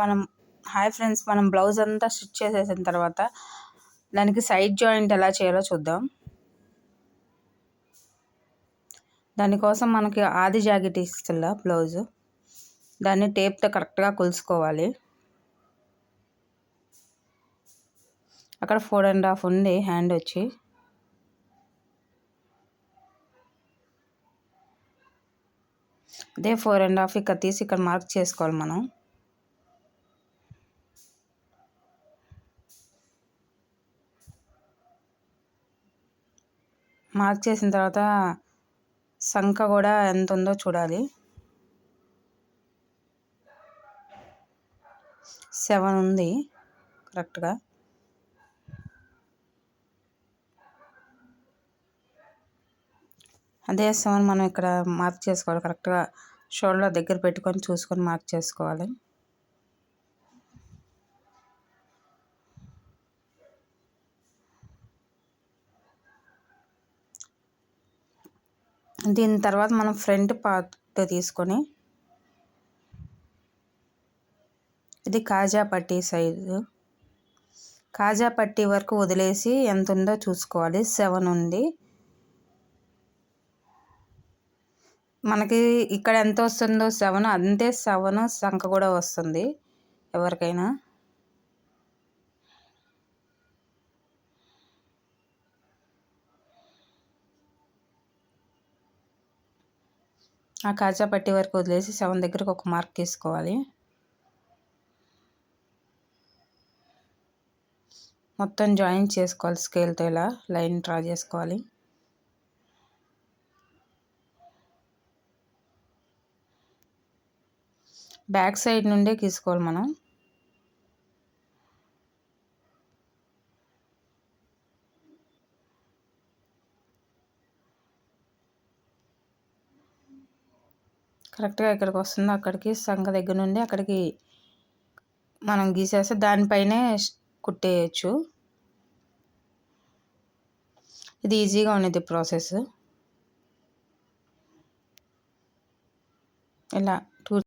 మనం బ్లౌజ్ అంతా స్టిచ్ చేసేసిన తర్వాత దానికి సైడ్ జాయింట్ ఎలా చేయాలో చూద్దాం. దానికోసం మనకి ఆది జాకెట్ ఇస్తుందా బ్లౌజు, దాన్ని టేప్తో కరెక్ట్గా కొలుసుకోవాలి. అక్కడ 4.5 ఉంది హ్యాండ్ వచ్చి. అదే 4.5 ఇక్కడ తీసి ఇక్కడ మార్క్ చేసుకోవాలి మనం. మార్క్ చేసిన తర్వాత సంఖ కూడా ఎంత ఉందో చూడాలి. 7 ఉంది కరెక్ట్గా. అదే 7 మనం ఇక్కడ మార్క్ చేసుకోవాలి కరెక్ట్గా. షోల్డర్ దగ్గర పెట్టుకొని చూసుకొని మార్క్ చేసుకోవాలి. దీని తర్వాత మనం ఫ్రంట్ పార్ట్ తీసుకొని, ఇది కాజా పట్టీ సైజు, కాజా పట్టీ వరకు వదిలేసి ఎంత ఉందో చూసుకోవాలి. 7 ఉంది మనకి. ఇక్కడ ఎంత వస్తుందో 7 అంతే 7 సంఖ కూడా వస్తుంది ఎవరికైనా. ఆ కాజా పట్టీ వరకు వదిలేసి 7 దగ్గరకు ఒక మార్క్ తీసుకోవాలి. మొత్తం జాయిన్ చేసుకోవాలి స్కేల్తో, ఇలా లైన్ డ్రా చేసుకోవాలి. బ్యాక్ సైడ్ నుండే గీసుకోవాలి మనం. కరెక్ట్గా ఎక్కడికి వస్తుందో అక్కడికి సంఖ దగ్గర నుండి అక్కడికి మనం గీసేస్తే దానిపైనే కుట్టేయచ్చు. ఇది ఈజీగా ఉన్నది ప్రాసెస్. ఇలా